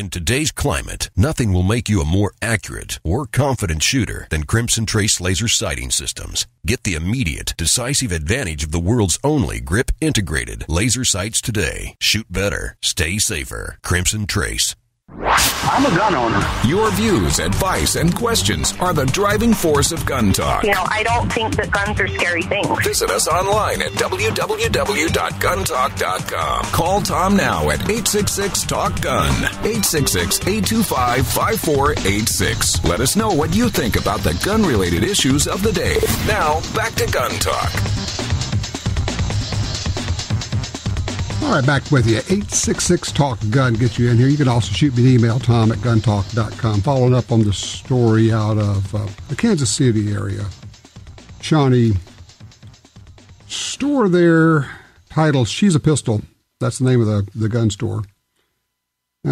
In today's climate, nothing will make you a more accurate or confident shooter than Crimson Trace laser sighting systems. Get the immediate, decisive advantage of the world's only grip-integrated laser sights today. Shoot better. Stay safer. Crimson Trace. I'm a gun owner. Your views, advice, and questions are the driving force of Gun Talk. I don't think that guns are scary things. Visit us online at www.guntalk.com. Call Tom now at 866-TALK-GUN, 866-825-5486. Let us know what you think about the gun-related issues of the day. Now, back to Gun Talk. All right, back with you. 866-TALK-GUN gets you in here. You can also shoot me an email, tom@guntalk.com. Following up on the story out of the Kansas City area. Shawnee store there titled She's a Pistol. That's the name of the gun store.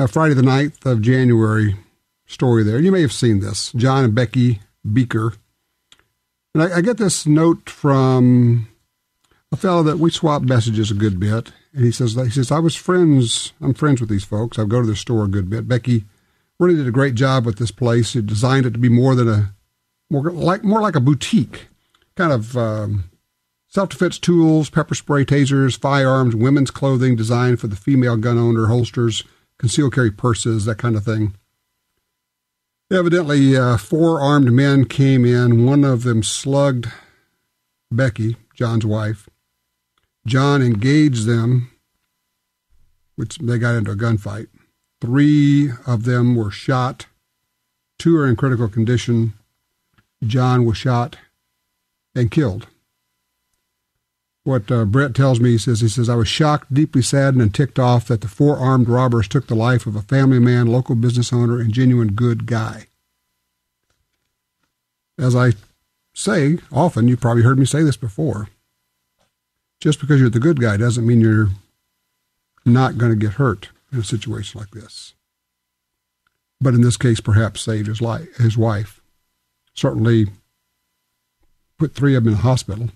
Friday the 9th of January story there. You may have seen this. John and Becky Beaker. And I get this note from a fellow that we swap messages a good bit. And he says, I'm friends with these folks. I go to their store a good bit. Becky really did a great job with this place. She designed it to be more like a boutique, kind of self-defense tools, pepper spray, tasers, firearms, women's clothing designed for the female gun owner, holsters, concealed carry purses, that kind of thing. Evidently, 4 armed men came in. One of them slugged Becky, John's wife. John engaged them, which they got into a gunfight. 3 of them were shot. 2 are in critical condition. John was shot and killed. What Brett tells me, he says, I was shocked, deeply saddened, and ticked off that the 4 armed robbers took the life of a family man, local business owner, and genuine good guy. As I say often, you've probably heard me say this before, just because you're the good guy doesn't mean you're not going to get hurt in a situation like this. But in this case, perhaps saved his wife. Certainly put 3 of them in the hospital.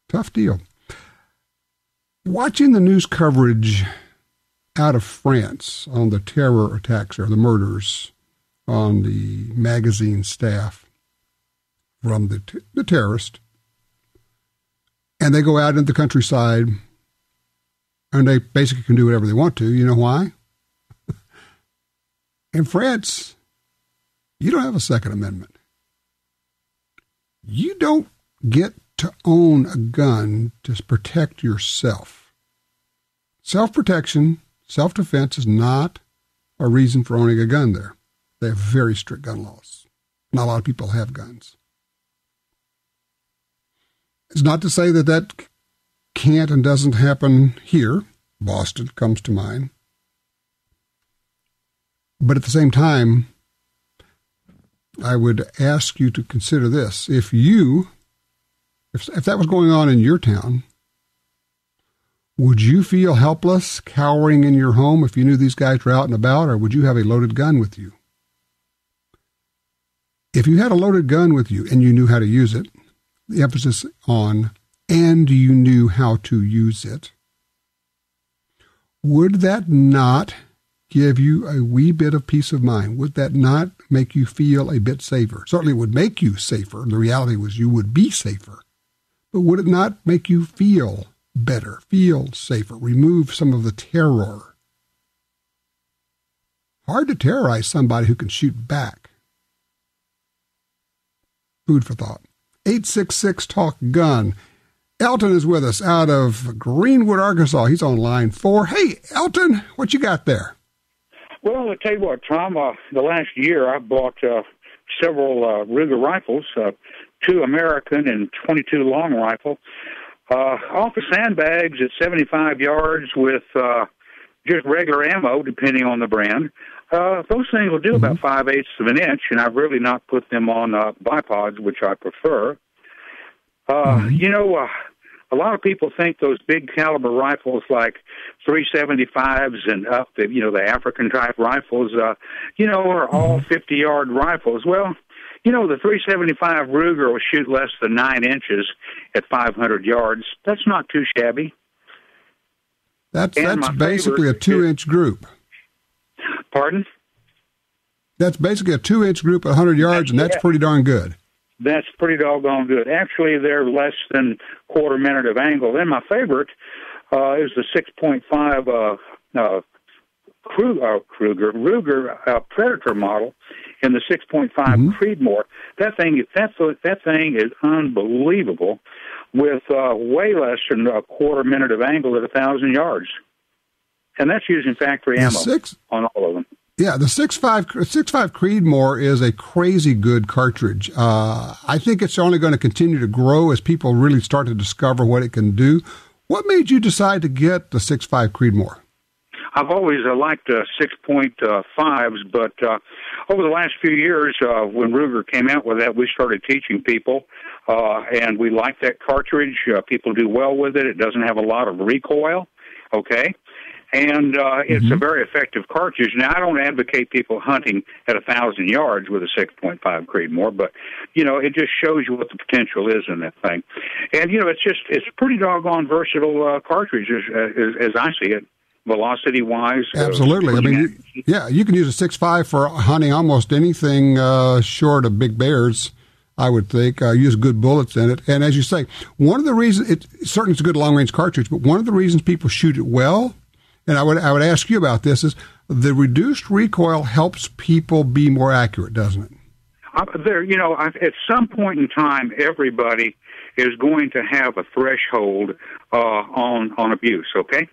Tough deal. Watching the news coverage out of France on the terror attacks or the murders on the magazine staff from the terrorist, and they go out into the countryside, and they basically can do whatever they want to. You know why? In France, you don't have a Second Amendment. You don't get to own a gun to protect yourself. Self-protection, self-defense is not a reason for owning a gun there. They have very strict gun laws. Not a lot of people have guns. It's not to say that can't and doesn't happen here. Boston comes to mind. But at the same time, I would ask you to consider this. If that was going on in your town, would you feel helpless, cowering in your home if you knew these guys were out and about, or would you have a loaded gun with you? If you had a loaded gun with you and you knew how to use it, the emphasis on, and you knew how to use it, would that not give you a wee bit of peace of mind? Would that not make you feel a bit safer? Certainly it would make you safer. The reality was you would be safer. But would it not make you feel better, feel safer, remove some of the terror? Hard to terrorize somebody who can shoot back. Food for thought. 866-TALK-GUN. Elton is with us out of Greenwood, Arkansas. He's on line 4. Hey, Elton, what you got there? Well, I'll tell you what, Tom, the last year I bought several Ruger rifles, 2 American and 22 long rifle, off of sandbags at 75 yards with just regular ammo, depending on the brand. Those things will do about 5/8 of an inch, and I've really not put them on bipods, which I prefer. A lot of people think those big caliber rifles like 375s and up, the African type rifles, are all 50-yard rifles. Well, the 375 Ruger will shoot less than 9 inches at 500 yards. That's not too shabby. That's basically a 2-inch group. Pardon? That's basically a 2-inch group at 100 yards, and that's pretty darn good. That's pretty doggone good. Actually, they're less than quarter minute of angle. Then my favorite is the 6.5 Ruger Predator model in the 6.5 Creedmoor. That thing is unbelievable, with way less than a quarter minute of angle at 1,000 yards, and that's using factory ammo on all of them. Yeah, the 6.5 Creedmoor is a crazy good cartridge. I think it's only going to continue to grow as people really start to discover what it can do. What made you decide to get the 6.5 Creedmoor? I've always liked 6.5s, but over the last few years, when Ruger came out with that, we started teaching people, and we like that cartridge. People do well with it. It doesn't have a lot of recoil, okay? And it's a very effective cartridge. Now, I don't advocate people hunting at 1,000 yards with a 6.5 Creedmoor, but, it just shows you what the potential is in that thing. And, it's a pretty doggone versatile cartridge as I see it, velocity-wise. Absolutely. You can use a 6.5 for hunting almost anything short of big bears, I would think. Use good bullets in it. And as you say, one of the reasons, certainly it's a good long-range cartridge, but one of the reasons people shoot it well, and I would ask you about this, is the reduced recoil helps people be more accurate, doesn't it? At some point in time, everybody is going to have a threshold on abuse, okay?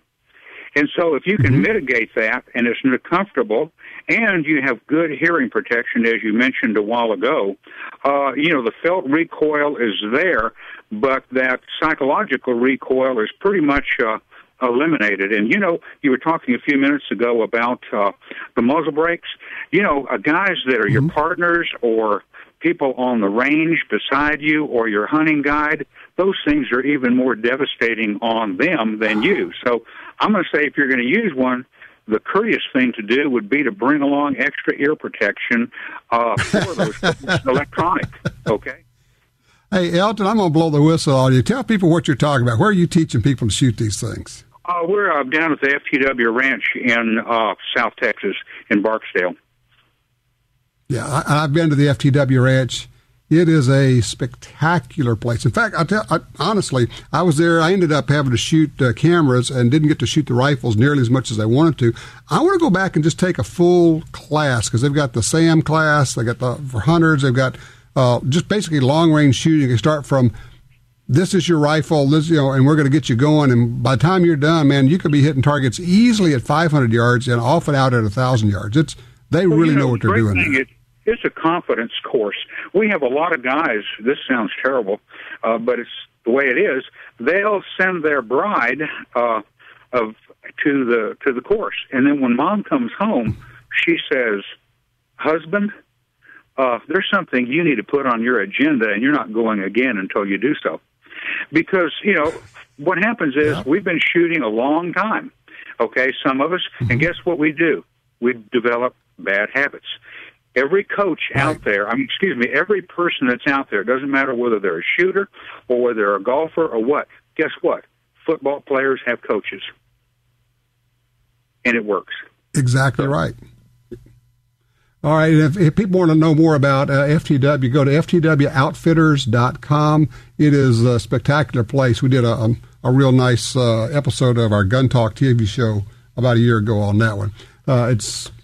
And so if you can mitigate that, and it's comfortable, and you have good hearing protection, as you mentioned a while ago, the felt recoil is there, but that psychological recoil is pretty much eliminated. And, you were talking a few minutes ago about the muzzle brakes. Guys that are your partners or people on the range beside you or your hunting guide, those things are even more devastating on them than you. So I'm going to say if you're going to use one, the courteous thing to do would be to bring along extra ear protection for those electronic, okay? Hey, Elton, I'm going to blow the whistle on you. Tell people what you're talking about. Where are you teaching people to shoot these things? We're down at the FTW Ranch in South Texas in Barksdale. Yeah, I've been to the FTW Ranch. It is a spectacular place. In fact, honestly, I was there. I ended up having to shoot cameras and didn't get to shoot the rifles nearly as much as I wanted to. I want to go back and just take a full class because they've got the SAM class. They got for hunters. They've got just basically long-range shooting. You can start from this is your rifle, and we're going to get you going. And by the time you're done, man, you could be hitting targets easily at 500 yards and off and out at 1,000 yards. They really know what they're doing. It's a confidence course. We have a lot of guys, this sounds terrible, but it's the way it is. They'll send their bride to the course. And then when mom comes home, she says, husband, there's something you need to put on your agenda, and you're not going again until you do so. Because, what happens is we've been shooting a long time, okay, some of us, and guess what we do? We develop bad habits. Every coach out there, every person that's out there, it doesn't matter whether they're a shooter or whether they're a golfer or what, guess what? Football players have coaches. And it works. Exactly right. All right, if people want to know more about FTW, go to ftwoutfitters.com. It is a spectacular place. We did a real nice episode of our Gun Talk TV show about a year ago on that one.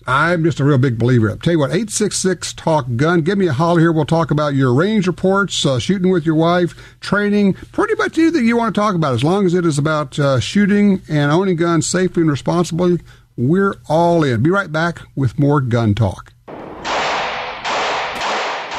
I'm just a real big believer. I'll tell you what, 866-TALK-GUN. Give me a holler here. We'll talk about your range reports, shooting with your wife, training, pretty much anything you want to talk about. As long as it is about shooting and owning guns safely and responsibly, we're all in. Be right back with more Gun Talk.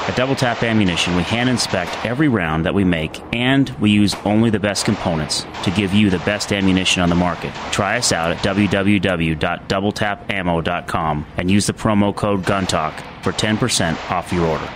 At Double Tap Ammunition, we hand inspect every round that we make, and we use only the best components to give you the best ammunition on the market. Try us out at www.doubletapammo.com and use the promo code GUNTALK for 10% off your order.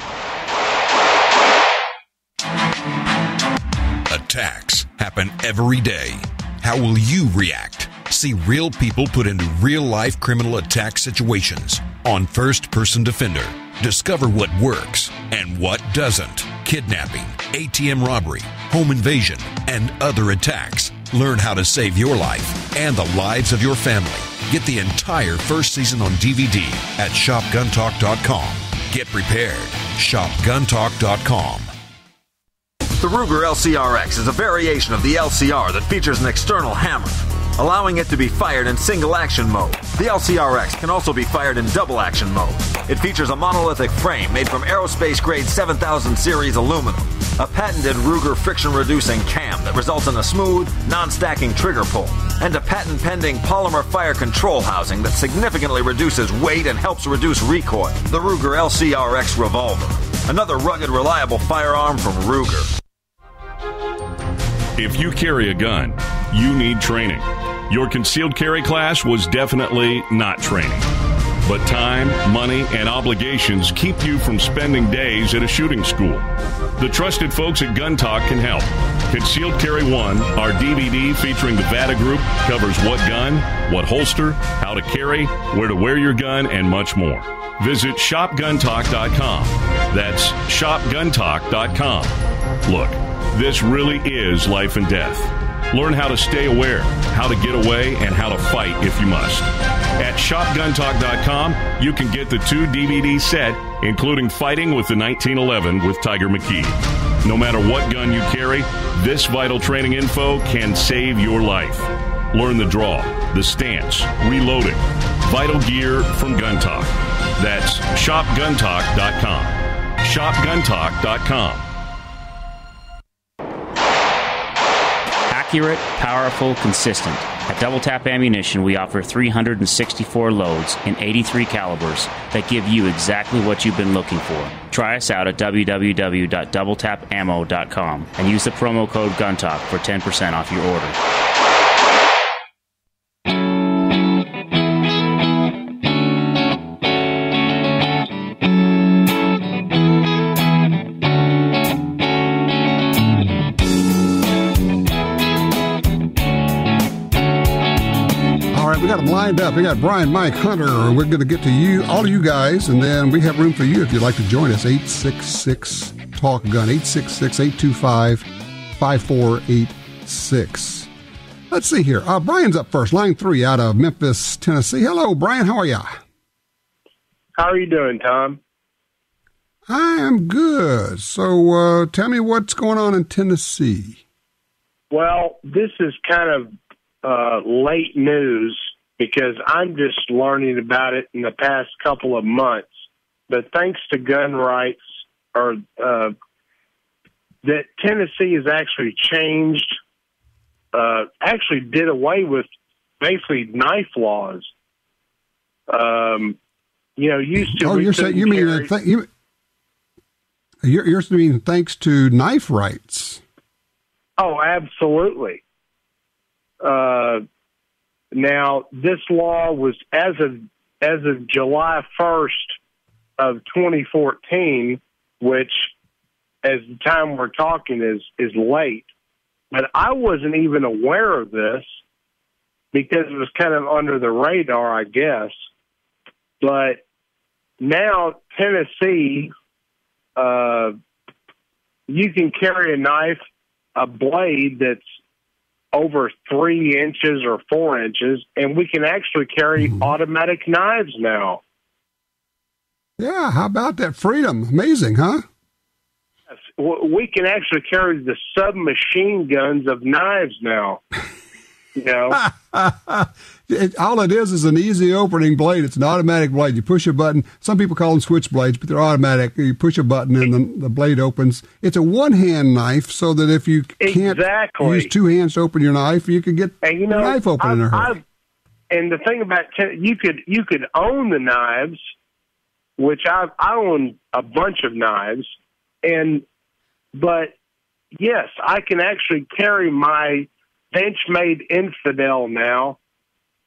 Attacks happen every day. How will you react? See real people put into real-life criminal attack situations on First Person Defender. Discover what works and what doesn't. Kidnapping, ATM robbery, home invasion, and other attacks. Learn how to save your life and the lives of your family. Get the entire first season on DVD at shopguntalk.com. Get prepared. Shopguntalk.com. The Ruger LCRX is a variation of the LCR that features an external hammer, allowing it to be fired in single action mode. The LCRX can also be fired in double action mode. It features a monolithic frame made from aerospace grade 7000 series aluminum, a patented Ruger friction reducing cam that results in a smooth, non-stacking trigger pull, and a patent pending polymer fire control housing that significantly reduces weight and helps reduce recoil. The Ruger LCRX Revolver, another rugged, reliable firearm from Ruger. If you carry a gun, you need training. Your concealed carry class was definitely not training. But time, money, and obligations keep you from spending days at a shooting school. The trusted folks at Gun Talk can help. Concealed Carry 1, our DVD featuring the VADA Group, covers what gun, what holster, how to carry, where to wear your gun, and much more. Visit shopguntalk.com. That's shopguntalk.com. Look, this really is life and death. Learn how to stay aware, how to get away, and how to fight if you must. At shopguntalk.com, you can get the 2 DVD set, including Fighting with the 1911 with Tiger McKee. No matter what gun you carry, this vital training info can save your life. Learn the draw, the stance, reloading, vital gear from Gun Talk. That's shopguntalk.com. shopguntalk.com. Accurate, powerful, consistent. At Double Tap Ammunition, we offer 364 loads in 83 calibers that give you exactly what you've been looking for. Try us out at www.doubletapammo.com and use the promo code GUNTALK for 10% off your order. We got them lined up. We got Brian, Mike, Hunter. We're going to get to you, all of you guys, and then we have room for you if you'd like to join us. 866-TALK-GUN, 866-825-5486. Let's see here. Brian's up first, line 3 out of Memphis, Tennessee. Hello, Brian. How are you? How are you doing, Tom? I am good. So tell me what's going on in Tennessee. Well, this is kind of late news because I'm just learning about it in the past couple of months. But thanks to gun rights, or that Tennessee has actually changed, actually did away with basically knife laws. Used to. Oh, you're saying thanks to knife rights. Oh, absolutely. Now, this law was as of July 1st of 2014, which, as the time we're talking, is late. But I wasn't even aware of this because it was kind of under the radar, I guess. But now, Tennessee, you can carry a knife, a blade that's over 3 inches or 4 inches, and we can actually carry automatic knives now. Yeah, how about that freedom? Amazing, huh? We can actually carry the submachine guns of knives now. You know, all it is an easy opening blade. It's an automatic blade. You push a button. Some people call them switchblades, but they're automatic. You push a button and the blade opens. It's a one-hand knife, so that if you can't use 2 hands to open your knife, you can get the knife open in a hurry. And the thing about you could own the knives, which I own a bunch of knives, but yes, I can actually carry my Benchmade Infidel now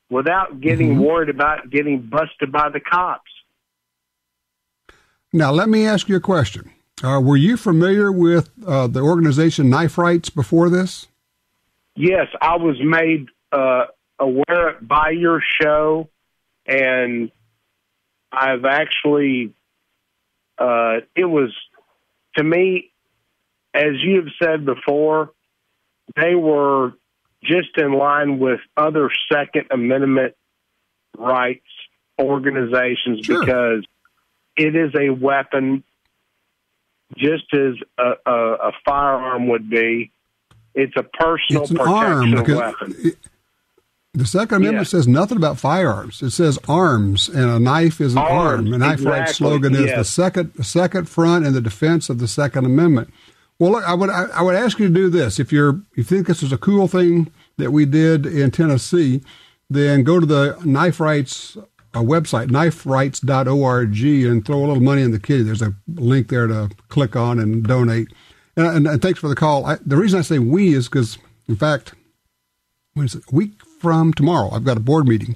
without getting worried about getting busted by the cops. Now, let me ask you a question. Were you familiar with the organization Knife Rights before this? Yes, I was made aware by your show, and I've actually, it was, to me, as you've said before, they were just in line with other Second Amendment rights organizations Sure. because it is a weapon just as a firearm would be. It's a personal protection weapon. The Second Amendment says nothing about firearms. It says arms, and a knife is an arm. The Knife Rights slogan is the second front in the defense of the Second Amendment. Well, look, I would ask you to do this. If you think this is a cool thing that we did in Tennessee, then go to the Knife Rights website, kniferights.org, and throw a little money in the kitty. There's a link there to click on and donate. And thanks for the call. The reason I say we is because, in fact, when is it? A week from tomorrow, I've got a board meeting.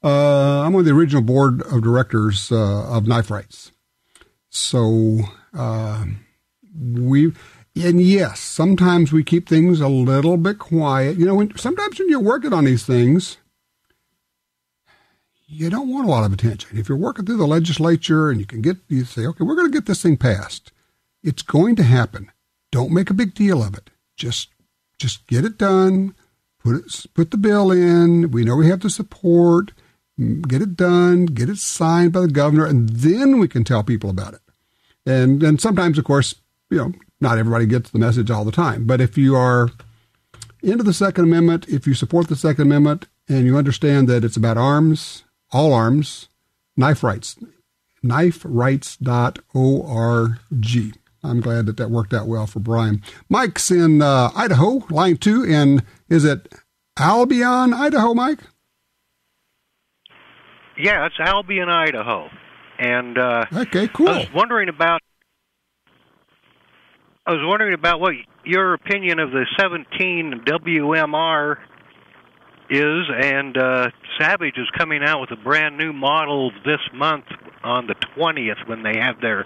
I'm on the original board of directors of Knife Rights. So and yes, sometimes we keep things a little bit quiet. You know, sometimes when you're working on these things, you don't want a lot of attention. If you're working through the legislature and you say, okay, we're going to get this thing passed. It's going to happen. Don't make a big deal of it. Just get it done. Put the bill in. We know we have the support. Get it done. Get it signed by the governor, and then we can tell people about it. And sometimes, of course, not everybody gets the message all the time. But if you are into the Second Amendment, if you support the Second Amendment, and you understand that it's about arms, all arms, Knife Rights, kniferights.org. I'm glad that worked out well for Brian. Mike's in Idaho, line 2, and is it Albion, Idaho, Mike? Yeah, it's Albion, Idaho. And okay, cool. I was wondering about what your opinion of the 17 WMR is, and Savage is coming out with a brand new model this month on the 20th when they have their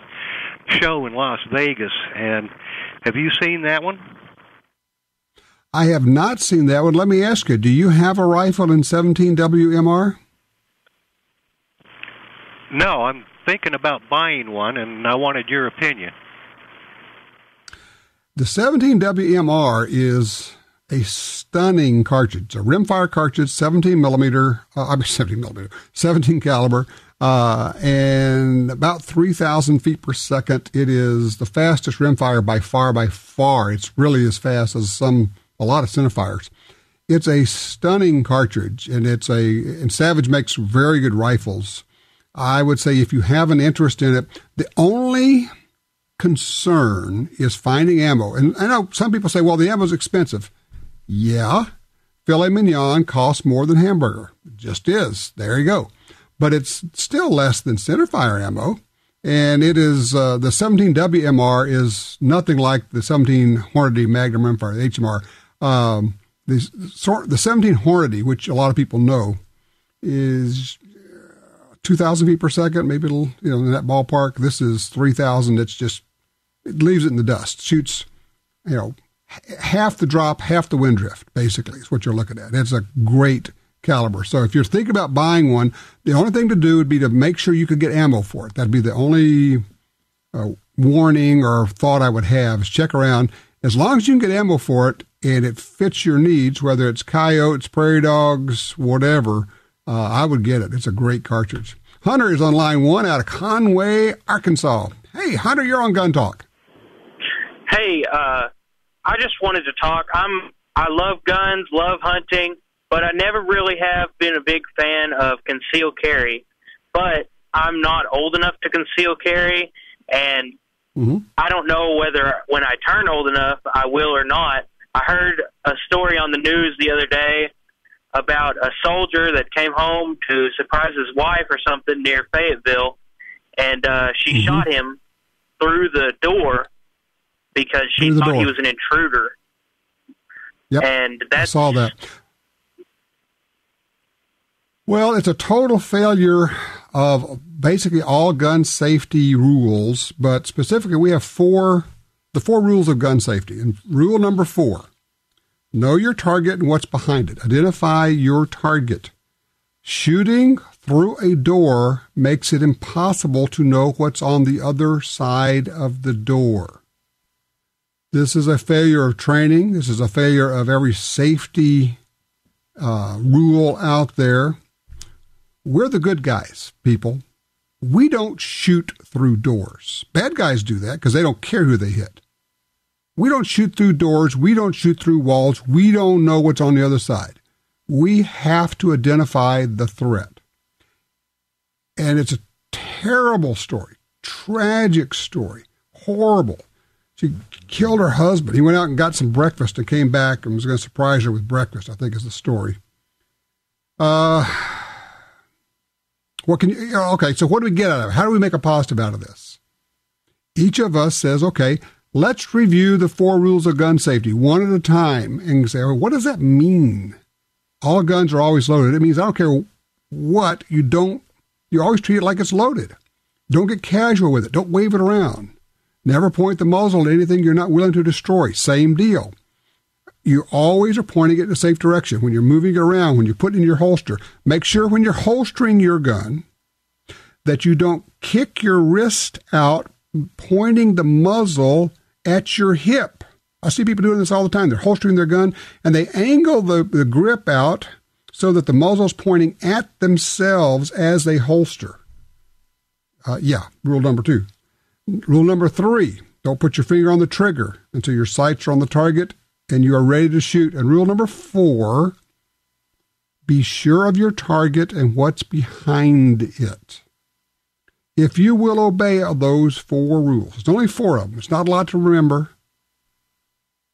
show in Las Vegas. And have you seen that one? I have not seen that one. Let me ask you, do you have a rifle in 17 WMR? No, I'm thinking about buying one, and I wanted your opinion. The 17 WMR is a stunning cartridge, a rimfire cartridge, 17 caliber, and about 3,000 feet per second. It is the fastest rimfire by far. It's really as fast as a lot of centerfires. It's a stunning cartridge, and Savage makes very good rifles. I would say if you have an interest in it, the only concern is finding ammo. And I know some people say, well, the ammo is expensive. Yeah, filet mignon costs more than hamburger. It just is. There you go. But it's still less than centerfire ammo. And it is, the 17 WMR is nothing like the 17 Hornady Magnum rimfire, the HMR. The 17 Hornady, which a lot of people know, is 2,000 feet per second, maybe a little, in that ballpark. This is 3,000. It leaves it in the dust. Shoots, half the drop, half the wind drift, basically, is what you're looking at. It's a great caliber. So if you're thinking about buying one, the only thing to do would be to make sure you could get ammo for it. That'd be the only warning or thought I would have, is check around. As long as you can get ammo for it and it fits your needs, whether it's coyotes, prairie dogs, whatever, I would get it. It's a great cartridge. Hunter is on line 1 out of Conway, Arkansas. Hey, Hunter, you're on Gun Talk. Hey, I just wanted to talk. I love guns, love hunting, but I never really have been a big fan of concealed carry. But I'm not old enough to conceal carry, and I don't know whether when I turn old enough I will or not. I heard a story on the news the other day about a soldier that came home to surprise his wife or something near Fayetteville, and she shot him through the door because she thought he was an intruder. Yep, and I saw that. Well, it's a total failure of basically all gun safety rules, but specifically we have the four rules of gun safety. And rule number 4, know your target and what's behind it. Identify your target. Shooting through a door makes it impossible to know what's on the other side of the door. This is a failure of training. This is a failure of every safety rule out there. We're the good guys, people. We don't shoot through doors. Bad guys do that because they don't care who they hit. We don't shoot through doors. We don't shoot through walls. We don't know what's on the other side. We have to identify the threat. And it's a terrible story, tragic story, horrible. She killed her husband. He went out and got some breakfast and came back and was going to surprise her with breakfast, I think is the story. Okay, so what do we get out of it? How do we make a positive out of this? Each of us says, okay, let's review the 4 rules of gun safety one at a time and say, well, what does that mean? All guns are always loaded. It means I don't care what, you always treat it like it's loaded. Don't get casual with it. Don't wave it around. Never point the muzzle at anything you're not willing to destroy. Same deal. You always are pointing it in a safe direction. When you're moving it around, when you put it in your holster, make sure when you're holstering your gun that you don't kick your wrist out pointing the muzzle at your hip. I see people doing this all the time. They're holstering their gun and they angle the grip out so that the muzzle's pointing at themselves as they holster. Rule number 2. Rule number 3, don't put your finger on the trigger until your sights are on the target and you are ready to shoot. And rule number 4, be sure of your target and what's behind it. If you will obey those 4 rules, it's only 4 of them, it's not a lot to remember,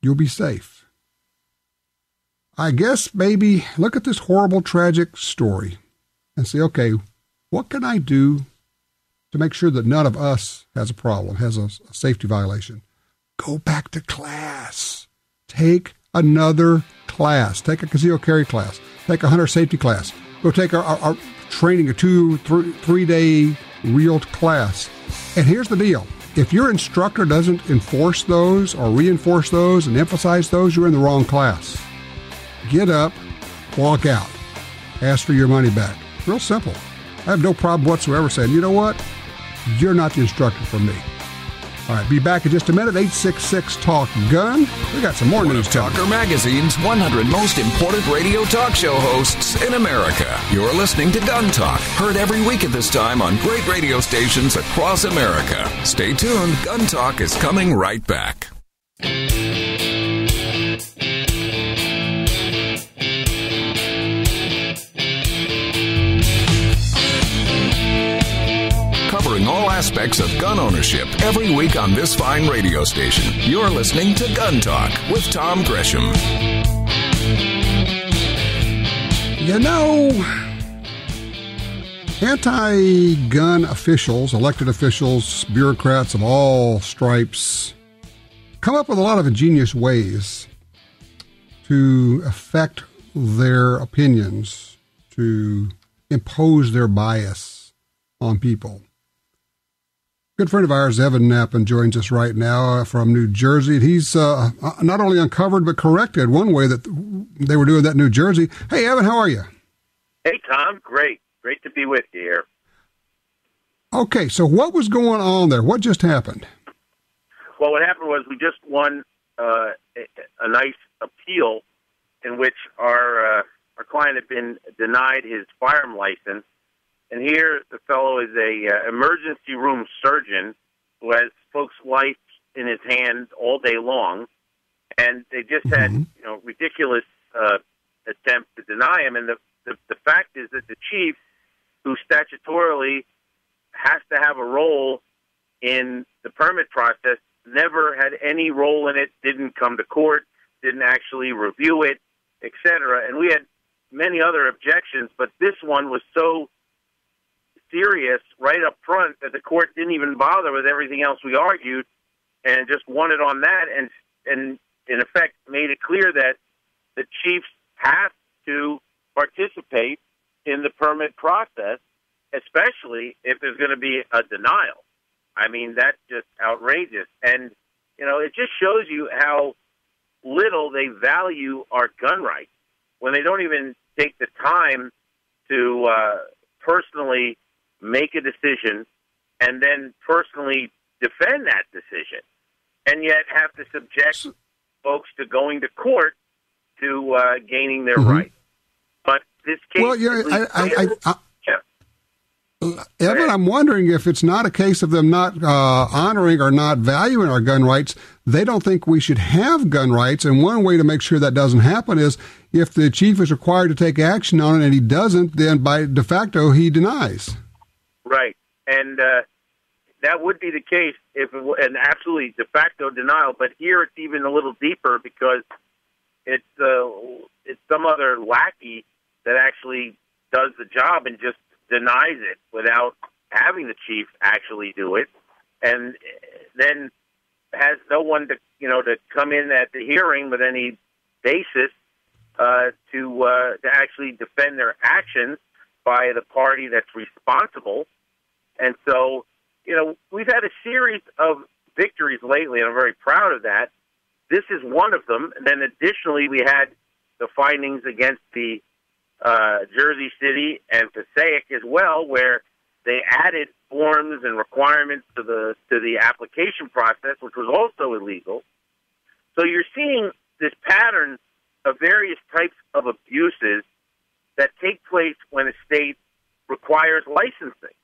you'll be safe. I guess maybe look at this horrible, tragic story and say, okay, what can I do to make sure that none of us has a problem, has a safety violation? Go back to class. Take another class. Take a concealed carry class. Take a hunter safety class. Go take our training, a 2-3 day real class. And here's the deal. If your instructor doesn't enforce those or reinforce those and emphasize those, you're in the wrong class. Get up, walk out, ask for your money back. Real simple. I have no problem whatsoever saying, you know what? You're not the instructor for me. All right, be back in just a minute. 866-TALK-GUN. We got some more news. Talker Magazine's 100 most important radio talk show hosts in America. You're listening to Gun Talk, heard every week at this time on great radio stations across America. Stay tuned. Gun Talk is coming right back. Covering all aspects of gun ownership every week on this fine radio station. You're listening to Gun Talk with Tom Gresham. You know, anti-gun officials, elected officials, bureaucrats of all stripes come up with a lot of ingenious ways to affect their opinions, to impose their bias on people. Good friend of ours, Evan Nappen, joins us right now from New Jersey. He's not only uncovered but corrected one way that they were doing that in New Jersey. Hey, Evan, how are you? Hey, Tom. Great. Great to be with you here. Okay, so what was going on there? What just happened? Well, what happened was we just won a nice appeal in which our client had been denied his firearm license. And here the fellow is a emergency room surgeon who has folks' life in his hands all day long, and they just had ridiculous attempt to deny him. And the fact is that the chief, who statutorily has to have a role in the permit process, never had any role in it, didn't come to court, didn't actually review it, etc. And we had many other objections, but this one was so serious right up front that the court didn't even bother with everything else we argued and just won it on that and in effect made it clear that the chiefs have to participate in the permit process, especially if there's going to be a denial. I mean, that's just outrageous. And, it just shows you how little they value our gun rights when they don't even take the time to personally make a decision and then personally defend that decision, and yet have to subject folks to going to court to gaining their rights. But this case... Well, Evan, I'm wondering if it's not a case of them not honoring or not valuing our gun rights. They don't think we should have gun rights, and one way to make sure that doesn't happen is if the chief is required to take action on it and he doesn't, then by de facto he denies. Right, and that would be the case if it an absolutely de facto denial. But here it's even a little deeper because it's some other lackey that actually does the job and just denies it without having the chief actually do it, and then has no one to come in at the hearing with any basis to actually defend their actions by the party that's responsible. And so, we've had a series of victories lately, and I'm very proud of that. This is one of them. And then additionally, we had the findings against the Jersey City and Passaic as well, where they added forms and requirements to the application process, which was also illegal. So you're seeing this pattern of various types of abuses that take place when a state requires licensing.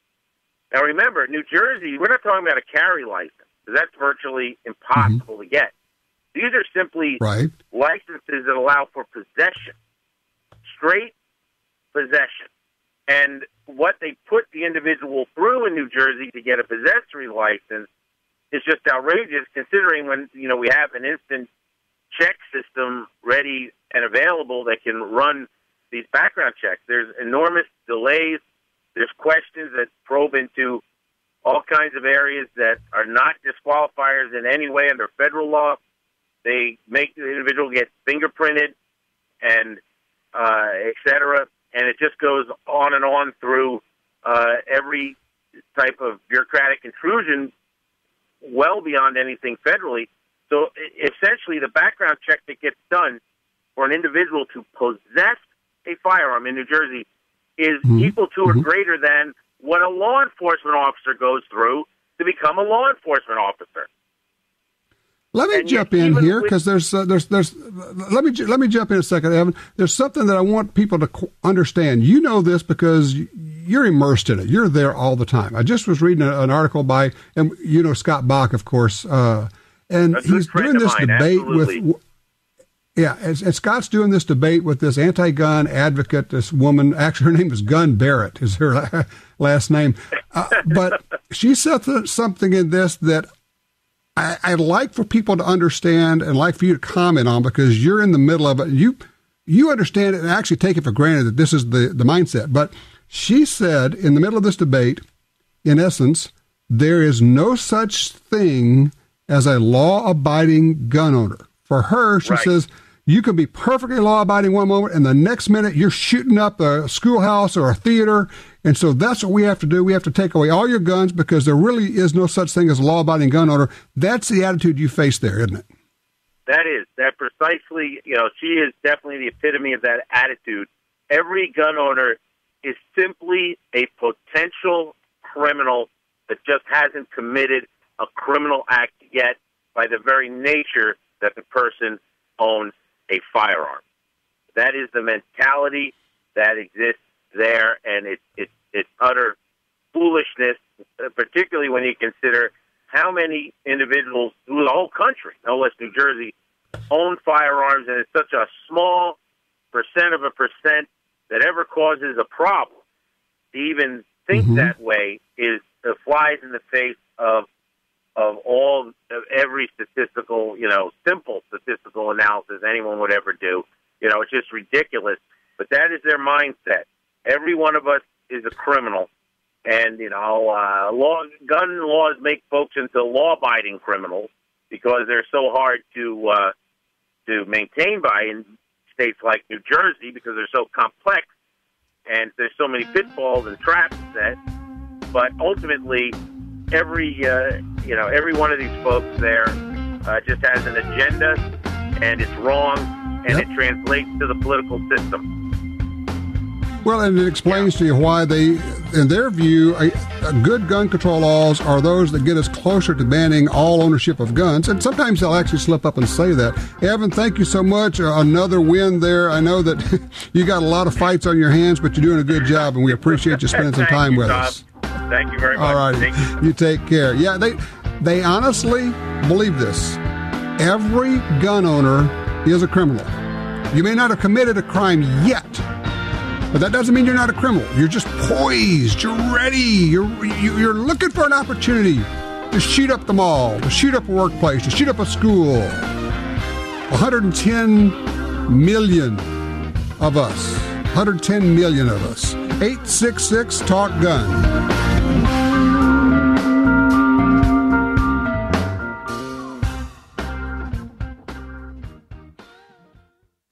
Now remember, New Jersey, we're not talking about a carry license, because that's virtually impossible to get. These are simply licenses that allow for possession, straight possession. And what they put the individual through in New Jersey to get a possessory license is just outrageous, considering when we have an instant check system ready and available that can run these background checks. There's enormous delays. There's questions that probe into all kinds of areas that are not disqualifiers in any way under federal law. They make the individual get fingerprinted and et cetera. And it just goes on and on through every type of bureaucratic intrusion well beyond anything federally. So essentially the background check that gets done for an individual to possess a firearm in New Jersey is equal to or greater than what a law enforcement officer goes through to become a law enforcement officer. Let me jump in here because let me jump in a second, Evan. There's something that I want people to understand. You know this because you're immersed in it. You're there all the time. I just was reading an article by, and Scott Bach, of course, and he's doing this debate with. Yeah, and Scott's doing this debate with this anti-gun advocate, this woman. Actually, her name is Gun Barrett, is her last name. But she said something in this that I'd like for people to understand and like for you to comment on because you're in the middle of it. You understand it and actually take it for granted that this is the mindset. But she said in the middle of this debate, in essence, there is no such thing as a law-abiding gun owner. For her, she says, you can be perfectly law-abiding one moment, and the next minute you're shooting up a schoolhouse or a theater. And so that's what we have to do. We have to take away all your guns because there really is no such thing as a law-abiding gun owner. That's the attitude you face there, isn't it? That is. That precisely, she is definitely the epitome of that attitude. Every gun owner is simply a potential criminal that just hasn't committed a criminal act yet by the very nature that the person owns a firearm. That is the mentality that exists there, and it's utter foolishness, particularly when you consider how many individuals through the whole country, no less New Jersey, own firearms, and it's such a small percent that ever causes a problem. To even think that way flies in the face of every statistical, simple statistical analysis anyone would ever do. It's just ridiculous. But that is their mindset. Every one of us is a criminal. And, gun laws make folks into law-abiding criminals because they're so hard to maintain by in states like New Jersey because they're so complex and there's so many pitfalls and traps set. But ultimately, every one of these folks there just has an agenda, and it's wrong, and it translates to the political system. Well, and it explains to you why in their view, good gun control laws are those that get us closer to banning all ownership of guns. And sometimes they'll actually slip up and say that. Evan, thank you so much. Another win there. I know that you got a lot of fights on your hands, but you're doing a good job, and we appreciate you spending some time with us. Thank you very much. All right. You take care. Yeah, they honestly believe this. Every gun owner is a criminal. You may not have committed a crime yet, but that doesn't mean you're not a criminal. You're just poised. You're ready. You're looking for an opportunity to shoot up the mall, to shoot up a workplace, to shoot up a school. 110 million of us. 110 million of us. 866-TALK-GUN.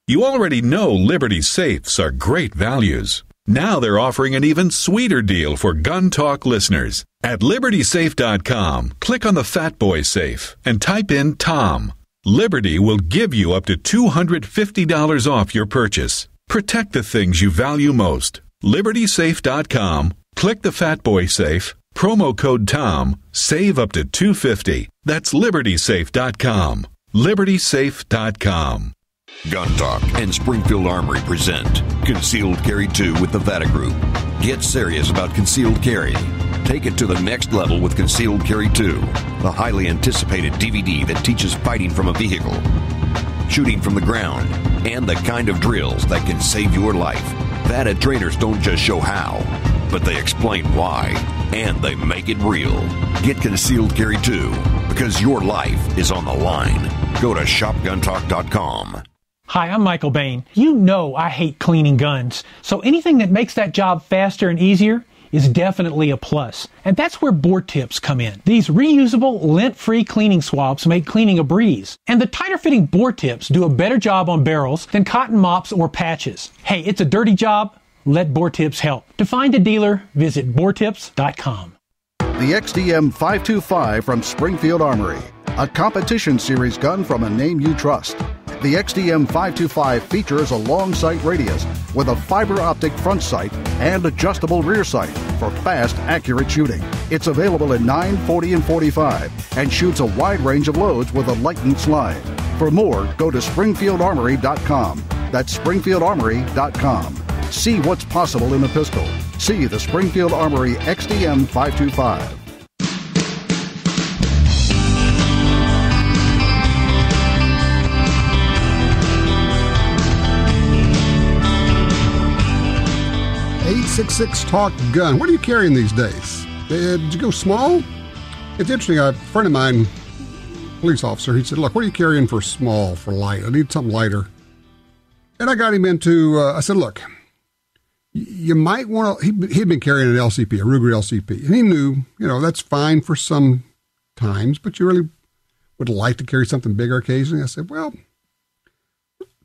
You already know Liberty Safes are great values. Now they're offering an even sweeter deal for Gun Talk listeners. At LibertySafe.com, click on the Fat Boy Safe and type in Tom. Liberty will give you up to $250 off your purchase. Protect the things you value most. LibertySafe.com, click the Fat Boy Safe, promo code Tom, save up to $250. That's LibertySafe.com. LibertySafe.com. Gun Talk and Springfield Armory present Concealed Carry 2 with the Vata Group. Get serious about concealed carry. Take it to the next level with Concealed Carry 2, the highly anticipated DVD that teaches fighting from a vehicle, shooting from the ground, and the kind of drills that can save your life. Vata trainers don't just show how, but they explain why, and they make it real. Get Concealed Carry 2, because your life is on the line. Go to shopguntalk.com. Hi, I'm Michael Bain. You know I hate cleaning guns, so anything that makes that job faster and easier is definitely a plus. And that's where Bore Tips come in. These reusable, lint-free cleaning swabs make cleaning a breeze. And the tighter-fitting Bore Tips do a better job on barrels than cotton mops or patches. Hey, it's a dirty job. Let Bore Tips help. To find a dealer, visit boretips.com. The XDM 525 from Springfield Armory, a competition series gun from a name you trust. The XDM 525 features a long sight radius with a fiber optic front sight and adjustable rear sight for fast, accurate shooting. It's available in 9, 40, and 45 and shoots a wide range of loads with a lightened slide. For more, go to SpringfieldArmory.com. That's SpringfieldArmory.com. See what's possible in a pistol. See the Springfield Armory XDM 525. $866-TALK-GUN. What are you carrying these days? Did you go small? It's interesting. A friend of mine, police officer, he said, look, what are you carrying for small, for light? I need something lighter. And I got him into, I said, look, you might want to, he'd been carrying an LCP, a Ruger LCP. And he knew, that's fine for some times, but you really would like to carry something bigger occasionally. I said, well,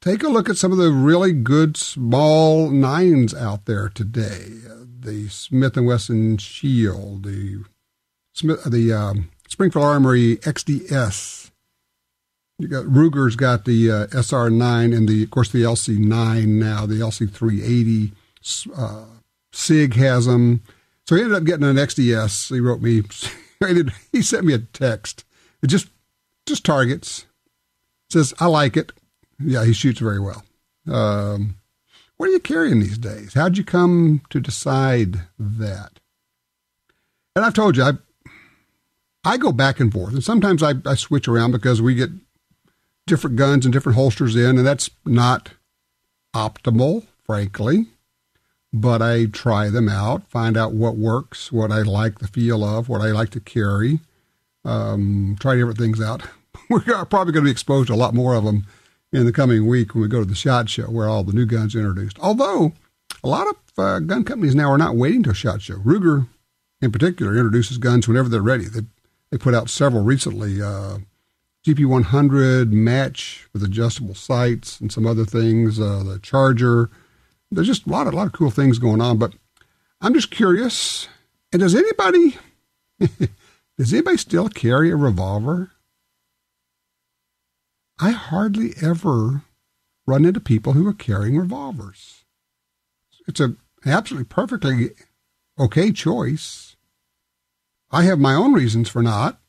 take a look at some of the really good small 9s out there today. The Smith & Wesson Shield, the Springfield Armory XDS. Ruger's got the SR9 and of course the LC9 now, the LC380. SIG has them. So he ended up getting an XDS. He wrote me, he sent me a text. It just targets. It says, I like it. Yeah, he shoots very well. What are you carrying these days? How'd you come to decide that? And I've told you, I go back and forth, and sometimes I switch around because we get different guns and different holsters in, and that's not optimal, frankly. But I try them out, find out what works, what I like the feel of, what I like to carry, try different things out. We're probably going to be exposed to a lot more of them in the coming week when we go to the SHOT Show where all the new guns are introduced. Although a lot of gun companies now are not waiting till SHOT Show. Ruger, in particular, introduces guns whenever they're ready. They put out several recently, GP100 match with adjustable sights and some other things, the Charger. There's just a lot of cool things going on. But I'm just curious, and does anybody still carry a revolver? I hardly ever run into people who are carrying revolvers. It's a absolutely perfectly okay choice. I have my own reasons for not,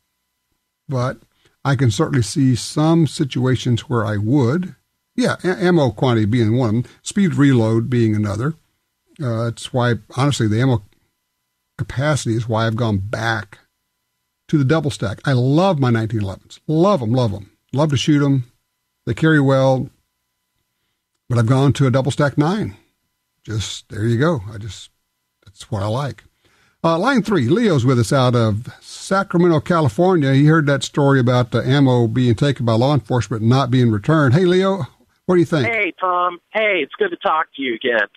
but I can certainly see some situations where I would. Yeah, ammo quantity being one of them, speed reload being another. It's why, honestly, the ammo capacity is why I've gone back to the double stack. I love my 1911s. Love them, love them. Love to shoot them. They carry well. But I've gone to a double stack 9. Just, there you go. That's what I like. Line 3, Leo's with us out of Sacramento, California. He heard that story about the ammo being taken by law enforcement and not being returned. Hey, Leo, what do you think? Hey, Tom. Hey, it's good to talk to you again.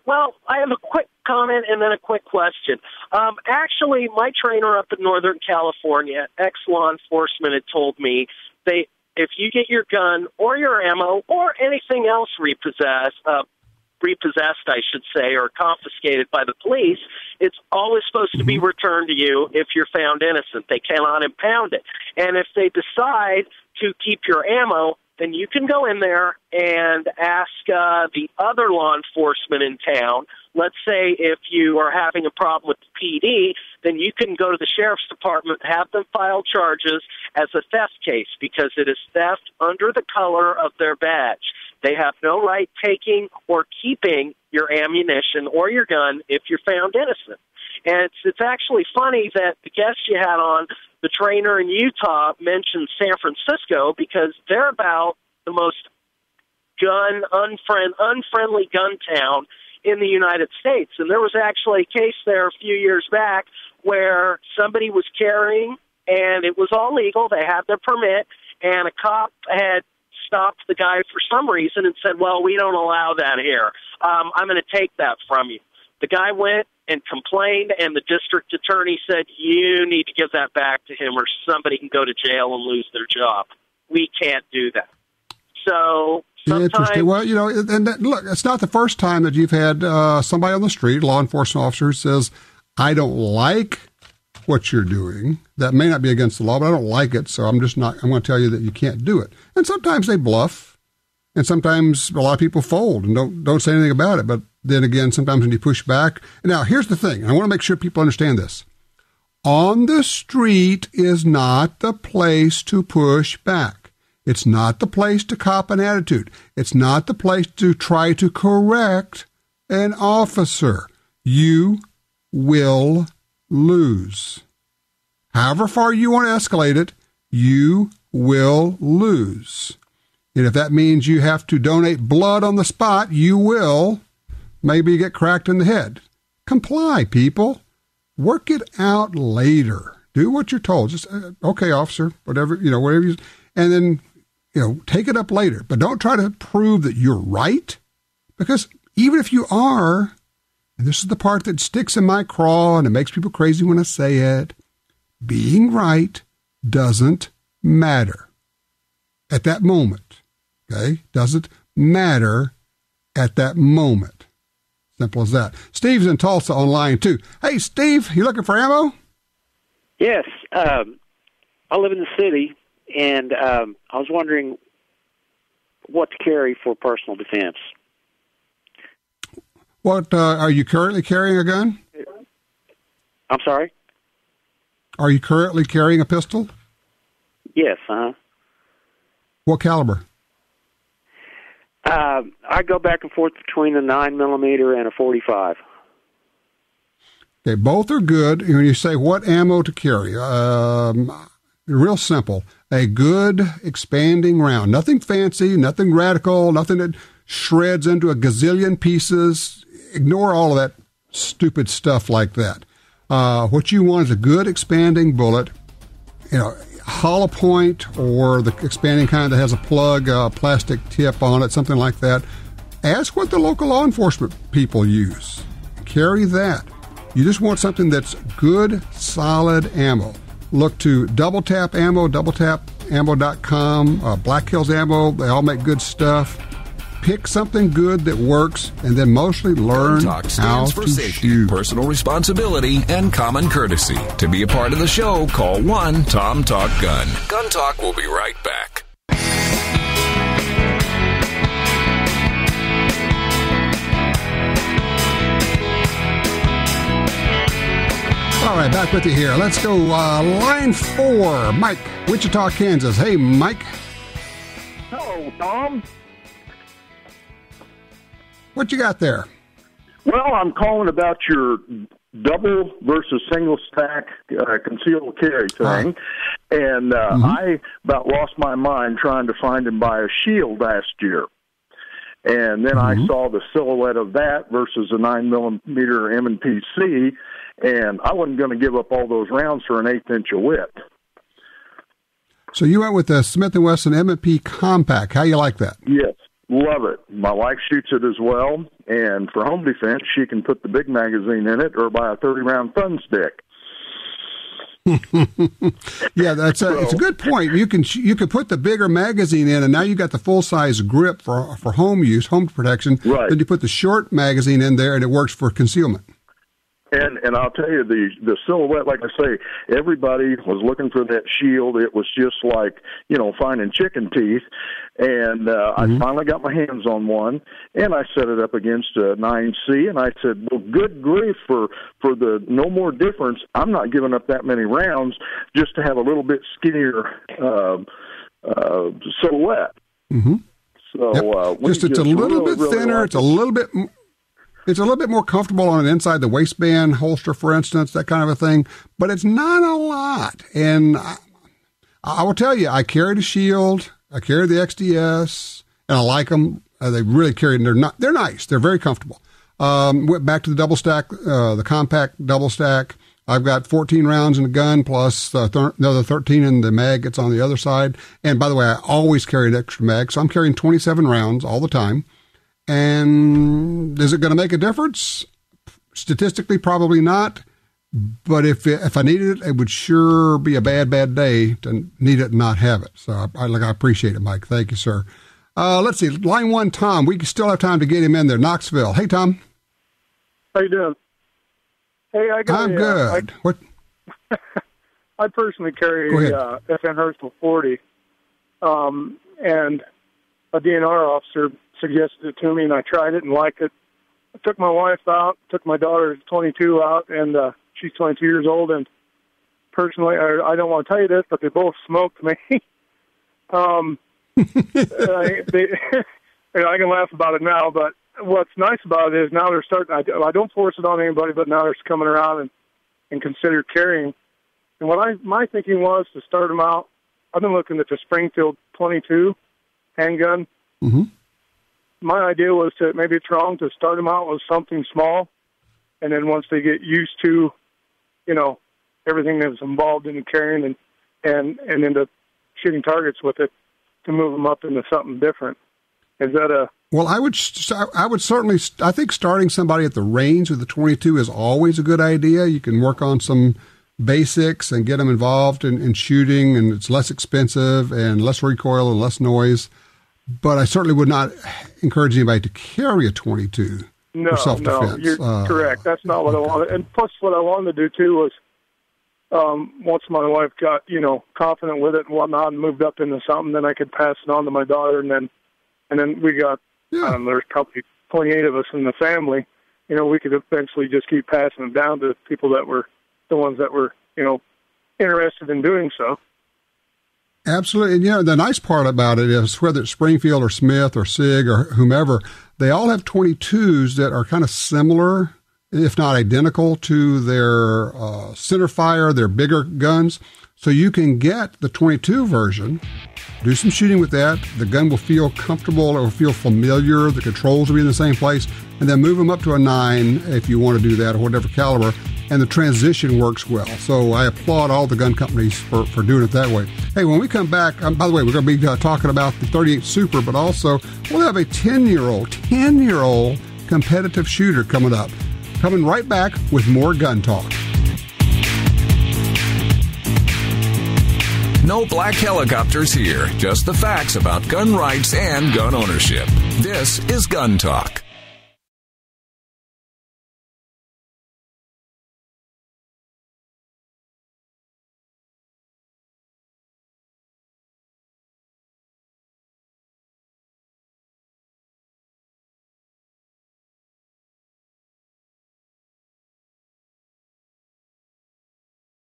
Well, I have a quick comment and then a quick question. Actually, my trainer up in Northern California, ex-law enforcement, had told me if you get your gun or your ammo or anything else repossessed, I should say, or confiscated by the police, it's always supposed to be returned to you if you're found innocent. They cannot impound it. And if they decide to keep your ammo, then you can go in there and ask the other law enforcement in town. Let's say if you are having a problem with the PD, then you can go to the sheriff's department, have them file charges as a theft case because it is theft under the color of their badge. They have no right taking or keeping your ammunition or your gun if you're found innocent. And it's actually funny that the guest you had on, the trainer in Utah, mentioned San Francisco because they're about the most unfriendly gun town in the United States. And there was actually a case there a few years back where somebody was carrying, and it was all legal. They had their permit, and a cop had stopped the guy for some reason and said, well, we don't allow that here. I'm going to take that from you. The guy went and complained, and the district attorney said, you need to give that back to him or somebody can go to jail and lose their job. We can't do that. So interesting. Well, look, it's not the first time that you've had somebody on the street, law enforcement officer, who says, I don't like what you're doing. That may not be against the law, but I don't like it, so I'm going to tell you that you can't do it. And sometimes they bluff, and sometimes a lot of people fold and don't say anything about it. But then again, sometimes when you push back. Now, here's the thing. I want to make sure people understand this. On the street is not the place to push back. It's not the place to cop an attitude. It's not the place to try to correct an officer. You will lose. However far you want to escalate it, you will lose. And if that means you have to donate blood on the spot, you will. Maybe get cracked in the head. Comply, people. Work it out later. Do what you're told. Just, okay, officer, whatever you, and then, take it up later. But don't try to prove that you're right, because even if you are, and this is the part that sticks in my craw and it makes people crazy when I say it, being right doesn't matter at that moment. Okay? Doesn't matter at that moment. Simple as that. Steve's in Tulsa on line 2. Hey, Steve, you looking for ammo? Yes. I live in the city, and I was wondering what to carry for personal defense. What, are you currently carrying a gun? I'm sorry? Are you currently carrying a pistol? Yes, What caliber? I go back and forth between a 9mm and a .45. Okay, both are good. When you say what ammo to carry, real simple. A good expanding round. Nothing fancy, nothing radical, nothing that shreds into a gazillion pieces. Ignore all of that stupid stuff like that. What you want is a good expanding bullet, hollow point or the expanding kind that has a plug, plastic tip on it, something like that. Ask what the local law enforcement people use. Carry that. You just want something that's good, solid ammo. Look to Double Tap Ammo, doubletapammo.com, Black Hills Ammo. They all make good stuff. Pick something good that works, and then mostly learn Gun Talk stands for safety, personal responsibility, and common courtesy. To be a part of the show, call 1-TOM-TALK-GUN. Gun Talk will be right back. All right, back with you here. Let's go line 4. Mike, Wichita, Kansas. Hey, Mike. Hello, Tom. What you got there? Well, I'm calling about your double versus single stack concealed carry thing. And I about lost my mind trying to find and buy a shield last year. And then I saw the silhouette of that versus a 9mm M&PC, and I wasn't going to give up all those rounds for an 1/8 inch of width. So you went with the Smith & Wesson M&P Compact. How you like that? Yes, love it. My wife shoots it as well, and for home defense, she can put the big magazine in it or buy a 30-round fun stick. Yeah, it's a good point. You can put the bigger magazine in, and now you got the full size grip for home use, home protection. Right. Then you put the short magazine in there, and it works for concealment. And I'll tell you, the silhouette, like I say, everybody was looking for that shield. It was just like, finding chicken teeth. And I finally got my hands on one, and I set it up against a 9C, and I said, well, good grief, for the no more difference, I'm not giving up that many rounds just to have a little bit skinnier silhouette. Mm-hmm. So it's a little bit thinner. It's a little bit... It's a little bit more comfortable on an inside the waistband holster, for instance, that kind of a thing, but it's not a lot. And I will tell you, I carried a shield, I carried the XDS, and I like them. They really carry, and they're nice. They're very comfortable. Went back to the double stack, the compact double stack. I've got 14 rounds in the gun plus another 13 in the mag. It's on the other side. And by the way, I always carry an extra mag, so I'm carrying 27 rounds all the time. And is it going to make a difference? Statistically, probably not. But if I needed it, it would sure be a bad day to need it and not have it. So I appreciate it, Mike. Thank you, sir. Let's see. Line 1, Tom. We still have time to get him in there. Knoxville. Hey, Tom. How you doing? Hey, I'm good. What? I personally carry a FN Herschel 40, and a DNR officer suggested it to me, and I tried it and liked it. I took my wife out, took my daughter, 22, out, and she's 22 years old, and personally, I don't want to tell you this, but they both smoked me. I can laugh about it now, but what's nice about it is now they're starting, I don't force it on anybody, but now they're coming around and consider carrying. And what my thinking was to start them out, I've been looking at the Springfield 22 handgun. Mm-hmm. My idea was to, maybe it's wrong, to start them out with something small, and then once they get used to, everything that's involved in the carrying and into shooting targets with it, to move them up into something different. Is that a... Well, I would certainly, I think starting somebody at the range with the 22 is always a good idea. You can work on some basics and get them involved in shooting, and it's less expensive and less recoil and less noise. But I certainly would not encourage anybody to carry a 22 for self-defense. No, you're correct. That's not what I wanted. And plus, what I wanted to do, too, was once my wife got, confident with it and whatnot and moved up into something, then I could pass it on to my daughter. And then we got, there's probably 28 of us in the family. We could eventually just keep passing it down to people that were the ones that were, interested in doing so. Absolutely. And, the nice part about it is whether it's Springfield or Smith or SIG or whomever, they all have 22s that are kind of similar, if not identical, to their centerfire, their bigger guns. So you can get the 22 version, do some shooting with that. The gun will feel comfortable. It will feel familiar. The controls will be in the same place. And then move them up to a 9 if you want to do that, or whatever caliber. And the transition works well. So I applaud all the gun companies for doing it that way. Hey, when we come back, by the way, we're going to be talking about the 38 Super, but also we'll have a 10-year-old competitive shooter coming up. Coming right back with more Gun Talk. No black helicopters here, just the facts about gun rights and gun ownership. This is Gun Talk.